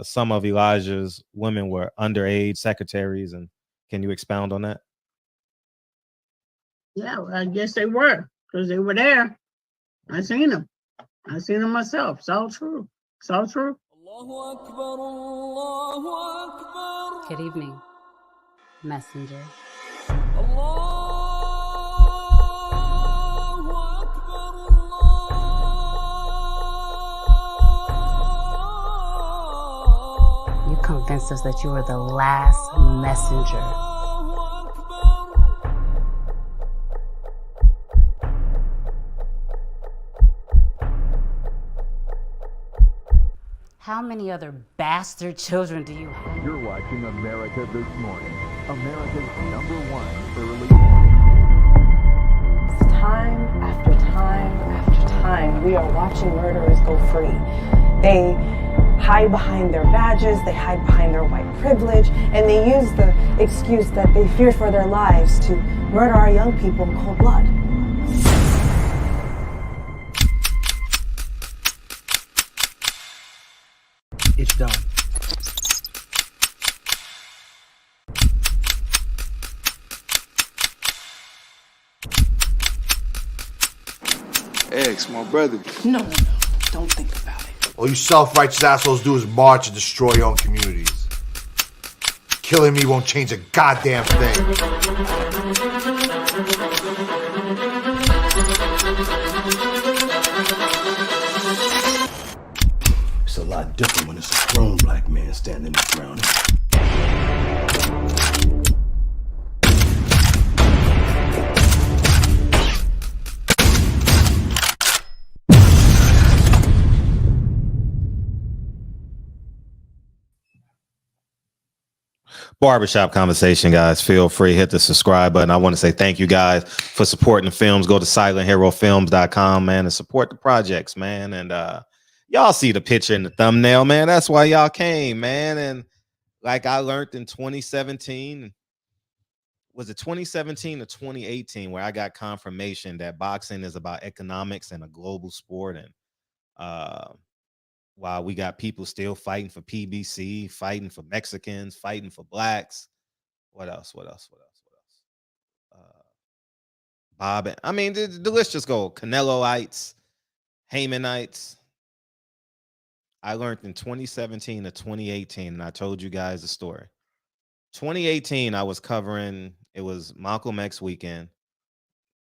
some of Elijah's women were underage secretaries, and can you expound on that? Yeah, well, I guess they were, because they were there. I seen them myself. It's all true. It's all true. Good evening, messenger. You convinced us that you were the last messenger. How many other bastard children do you have? You're watching America This Morning, America's #1 early. Time after time after time, we are watching murderers go free. They hide behind their badges, they hide behind their white privilege, and they use the excuse that they fear for their lives to murder our young people in cold blood. It's done. X, my brother. No. Don't think about it. All you self-righteous assholes do is march and destroy your own communities. Killing me won't change a goddamn thing. It's a lot different when it's a grown black man standing his ground. Barbershop Conversation, guys. Feel free, hit the subscribe button. I want to say thank you guys for supporting the films. Go to silentheroFilms.com, man, and support the projects, man. And y'all see the picture in the thumbnail, man. That's why y'all came, man. And like I learned in 2017, was it 2017 or 2018, where I got confirmation that boxing is about economics and a global sport. And while we got people still fighting for PBC, fighting for Mexicans, fighting for blacks. What else? Bob. I mean, the list just go. Caneloites, Haymanites. I learned in 2017 to 2018, and I told you guys the story. 2018, I was covering, it was Malcolm X weekend,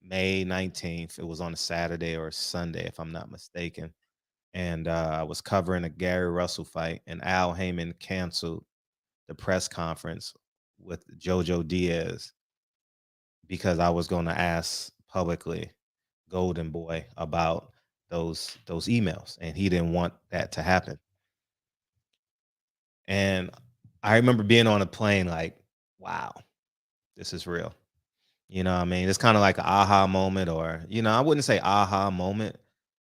May 19th. It was on a Saturday or a Sunday, if I'm not mistaken. And I was covering a Gary Russell fight, and Al Heyman canceled the press conference with Jojo Diaz because I was going to ask publicly Golden Boy about those emails, and he didn't want that to happen. And I remember being on a plane like, wow, this is real. You know what I mean? It's kind of like an aha moment, or, you know, I wouldn't say aha moment,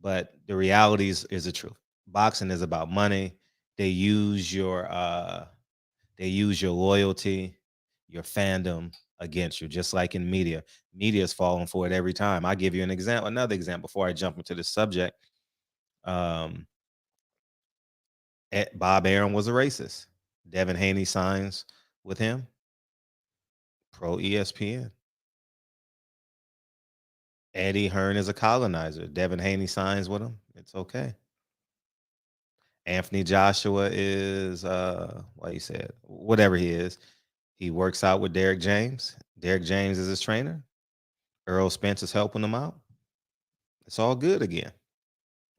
but the reality is the truth. Boxing is about money. They use your loyalty, your fandom against you, just like in media. Media is falling for it every time. I give you another example before I jump into the subject. Bob Arum was a racist. Devin Haney signs with him. Pro ESPN. Eddie Hearn is a colonizer. Devin Haney signs with him. It's okay. Anthony Joshua is whatever he is. He works out with Derek James. Derek James is his trainer. Earl Spence is helping him out. It's all good again.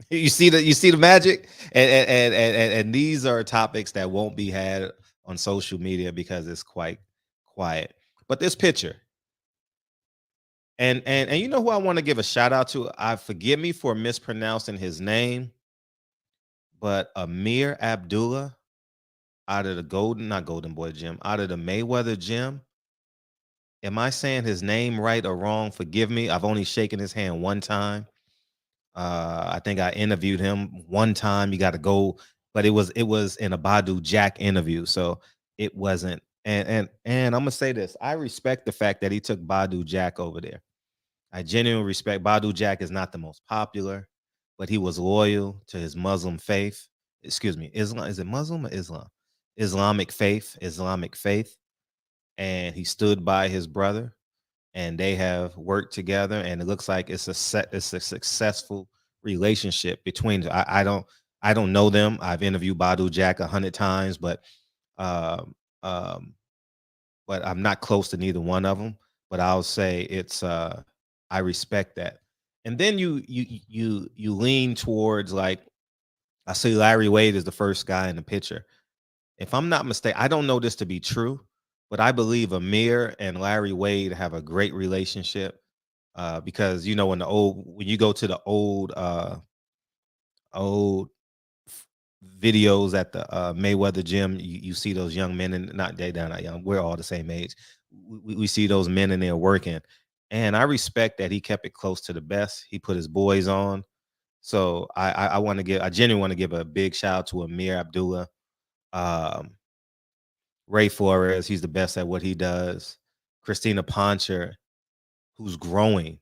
You see the magic, and these are topics that won't be had on social media because it's quite quiet. But this picture. And you know who I want to give a shout out to? Forgive me for mispronouncing his name, but Amir Abdullah out of the out of the Mayweather gym. Am I saying his name right or wrong? Forgive me. I've only shaken his hand one time. I think I interviewed him one time. You got to go, but it was in a Badu Jack interview, so it wasn't. And I'm gonna say this: I respect the fact that he took Badu Jack over there. I genuinely respect. Badu Jack is not the most popular, but he was loyal to his Muslim faith. excuse me, Islam. Is it Muslim or Islam? Islamic faith. And he stood by his brother, and they have worked together, and it looks like it's a successful relationship between. I don't know them. I've interviewed Badu Jack 100 times, um, um, but I'm not close to neither one of them. But I'll say it's I respect that. And then you lean towards, like, I see Larry Wade is the first guy in the picture. If I'm not mistaken, I don't know this to be true, but I believe Amir and Larry Wade have a great relationship, because when you go to the old videos at the Mayweather gym, you see those young men, and they're not young. We're all the same age. We see those men in there working, and I respect that he kept it close to the best. He put his boys on. So I genuinely want to give a big shout out to Amir Abdullah. Um, Ray Flores, he's the best at what he does. Christina Poncher, who's growing.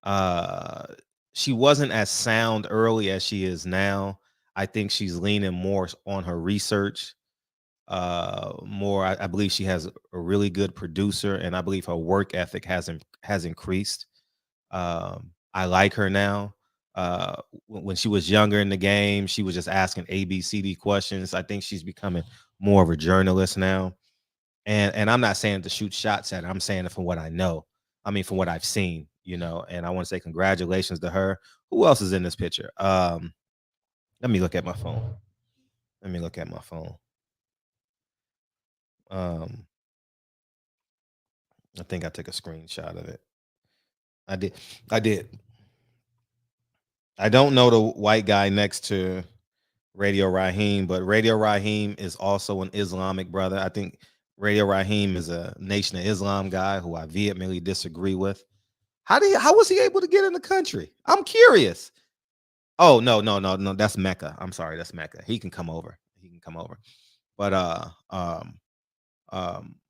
Uh, she wasn't as sound early as she is now. I think she's leaning more on her research. I believe she has a really good producer, and I believe her work ethic has increased. I like her now. When she was younger in the game, she was just asking ABCD questions. I think she's becoming more of a journalist now. And I'm not saying to shoot shots at her. I'm saying it from what I know. I mean, from what I've seen, and I want to say congratulations to her. Who else is in this picture? Let me look at my phone. I think I took a screenshot of it. I did. I don't know the white guy next to Radio Raheem, but Radio Raheem is also an Islamic brother. I think Radio Raheem is a Nation of Islam guy who I vehemently disagree with. How was he able to get in the country? I'm curious. Oh, no, that's Mecca. I'm sorry, that's Mecca. He can come over. But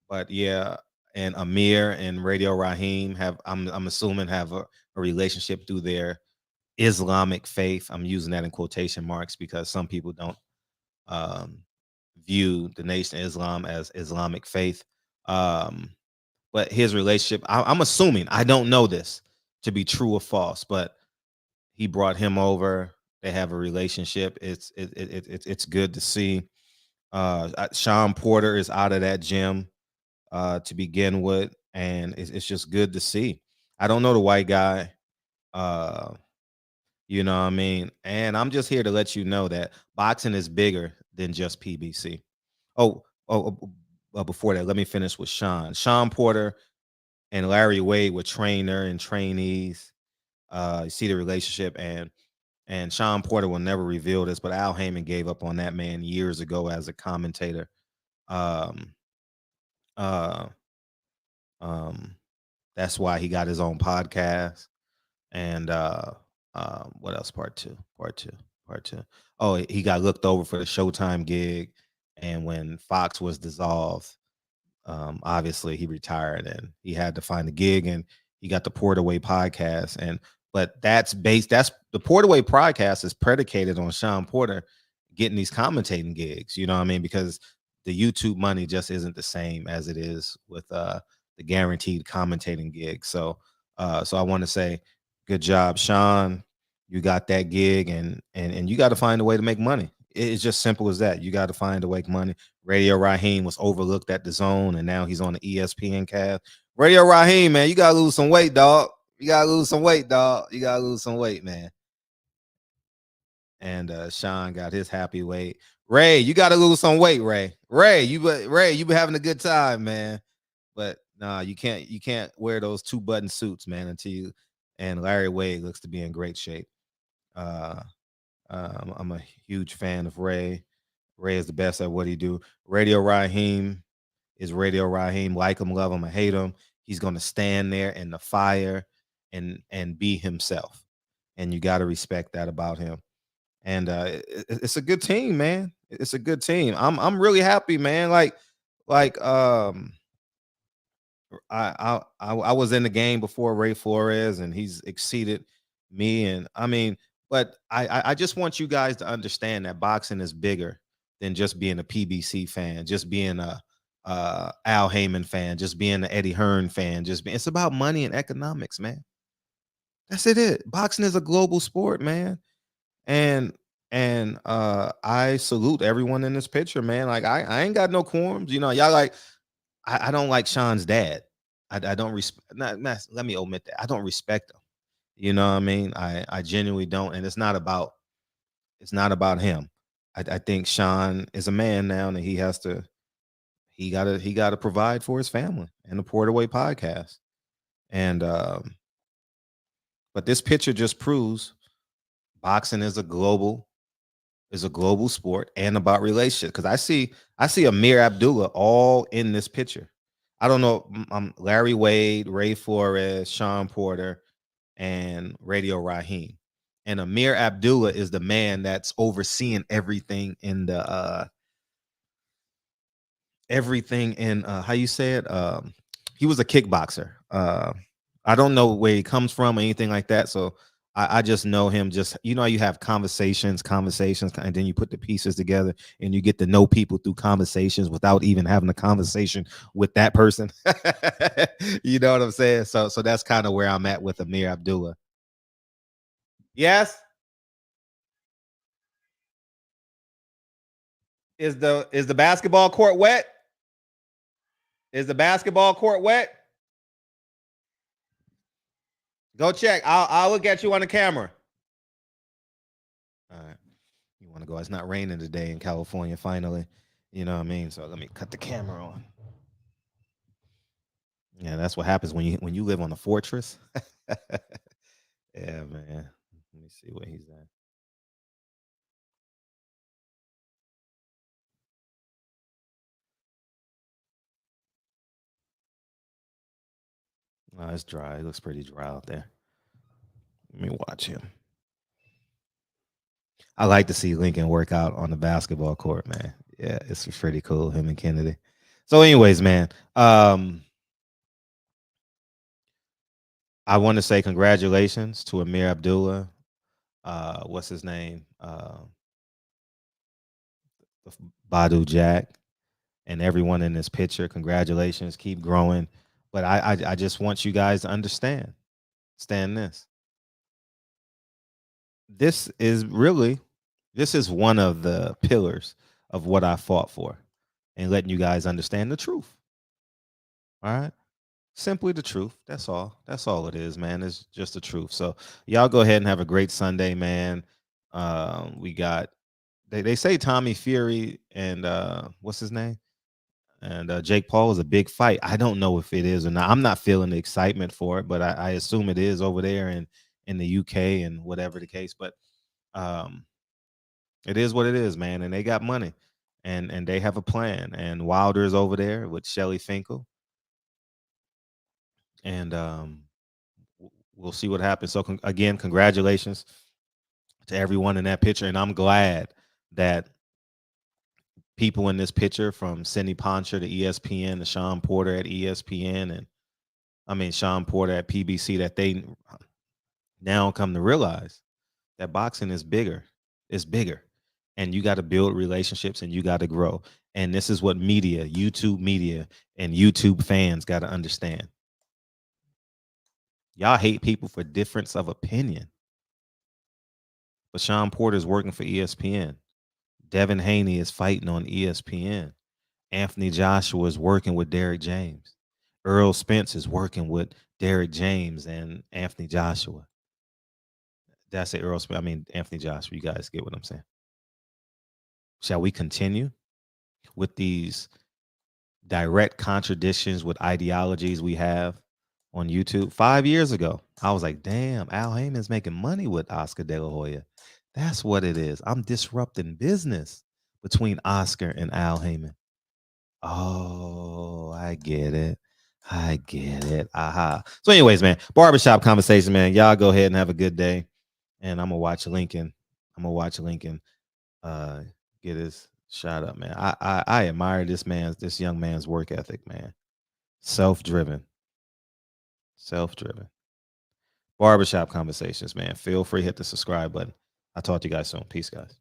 but yeah, and Amir and Radio Raheem I'm assuming have a relationship through their Islamic faith. I'm using that in quotation marks because some people don't view the Nation of Islam as Islamic faith. But his relationship, I'm assuming, I don't know this to be true or false, but he brought him over. They have a relationship. It's good to see. Sean Porter is out of that gym to begin with, and it's just good to see. I don't know the white guy. You know what I mean? And I'm just here to let you know that boxing is bigger than just PBC. Before that, let me finish with Sean. Sean Porter and Larry Wade were trainer and trainees. You see the relationship, and Sean Porter will never reveal this, but Al Heyman gave up on that man years ago as a commentator. Um, uh, that's why he got his own podcast. And what else? Part two. Oh, he got looked over for the Showtime gig, and when Fox was dissolved, obviously he retired and he had to find a gig, and he got the Portaway podcast. But that's the Portaway podcast is predicated on Sean Porter getting these commentating gigs. You know what I mean? Because the YouTube money just isn't the same as it is with the guaranteed commentating gig. So I want to say, good job, Sean. You got that gig, and you got to find a way to make money. It's just simple as that. You got to find a way to make money. Radio Raheem was overlooked at the Zone, and now he's on the ESPN cast. Radio Raheem, man, you got to lose some weight, dog. You got to lose some weight, man. And Sean got his happy weight. Ray, you got to lose some weight, Ray. Ray, you been having a good time, man. But nah, you can't wear those 2-button suits, man, until you. And Larry Wade looks to be in great shape. I'm a huge fan of Ray. Ray is the best at what he do. Radio Raheem is Radio Raheem. Like him, love him, or hate him. He's gonna stand there in the fire and be himself. And you got to respect that about him. And it's a good team, man. It's a good team. I'm really happy, man. I was in the game before Ray Flores, and he's exceeded me. And I mean, But I just want you guys to understand that boxing is bigger than just being a PBC fan, just being a Al Heyman fan, just being an Eddie Hearn fan, it's about money and economics, man. That's it. Boxing is a global sport, man. And I salute everyone in this picture, man. Like I ain't got no quorums, you know. Y'all like I don't like Sean's dad. I don't respect. Let me omit that. I don't respect him. You know what I mean? I genuinely don't, and it's not about him. I think Sean is a man now, and he gotta provide for his family and the Portaway podcast. And but this picture just proves boxing is a global sport and about relationships. Because I see Amir Abdullah all in this picture. I don't know. Larry Wade, Ray Flores, Sean Porter, and Radio Raheem. And Amir Abdullah is the man that's overseeing everything in the how you say it. He was a kickboxer. I don't know where he comes from or anything like that. So I just know him. Just, you know, you have conversations, and then you put the pieces together and you get to know people through conversations without even having a conversation with that person. You know what I'm saying? So that's kind of where I'm at with Amir Abdullah. Yes. Is the basketball court wet? Is the basketball court wet? Go check. I'll look at you on the camera. All right. You want to go? It's not raining today in California, finally. You know what I mean? So let me cut the camera on. Yeah, that's what happens when you live on a fortress. Yeah, man. Let me see where he's at. Oh, it's dry. It looks pretty dry out there. Let me watch him. I like to see Lincoln work out on the basketball court, man. Yeah, it's pretty cool, him and Kennedy. So, anyways, man, I want to say congratulations to Amir Abdullah. What's his name? Badu Jack, and everyone in this picture. Congratulations. Keep growing. But I just want you guys to understand this. This is one of the pillars of what I fought for, and letting you guys understand the truth. All right. Simply the truth. That's all. That's all it is, man. It's just the truth. So y'all go ahead and have a great Sunday, man. We got they say Tommy Fury and what's his name? And Jake Paul is a big fight. I don't know if it is or not. I'm not feeling the excitement for it, but I assume it is over there in the UK and whatever the case. But it is what it is, man. And they got money, and they have a plan. And Wilder is over there with Shelly Finkel, and we'll see what happens. So again, congratulations to everyone in that picture, and I'm glad that people in this picture, from Sidney Poncher to ESPN to Sean Porter at ESPN, and Sean Porter at PBC, that they now come to realize that boxing is bigger. It's bigger. And you got to build relationships and you got to grow. And this is what YouTube media and YouTube fans got to understand. Y'all hate people for difference of opinion. But Sean Porter is working for ESPN. Devin Haney is fighting on ESPN. Anthony Joshua is working with Derek James. Earl Spence is working with Derek James and Anthony Joshua. That's it, Earl Spence. Anthony Joshua. You guys get what I'm saying. Shall we continue with these direct contradictions with ideologies we have on YouTube? 5 years ago, I was like, damn, Al Heyman's making money with Oscar De La Hoya. That's what it is. I'm disrupting business between Oscar and Al Heyman. Oh, I get it. Aha. So anyways, man, barbershop conversation, man. Y'all go ahead and have a good day. And I'm going to watch Lincoln. Get his shot up, man. I admire this young man's work ethic, man. Self-driven. Barbershop Conversations, man. Feel free, hit the subscribe button. I'll talk to you guys soon. Peace, guys.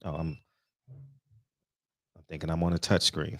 Oh, I'm thinking I'm on a touch screen.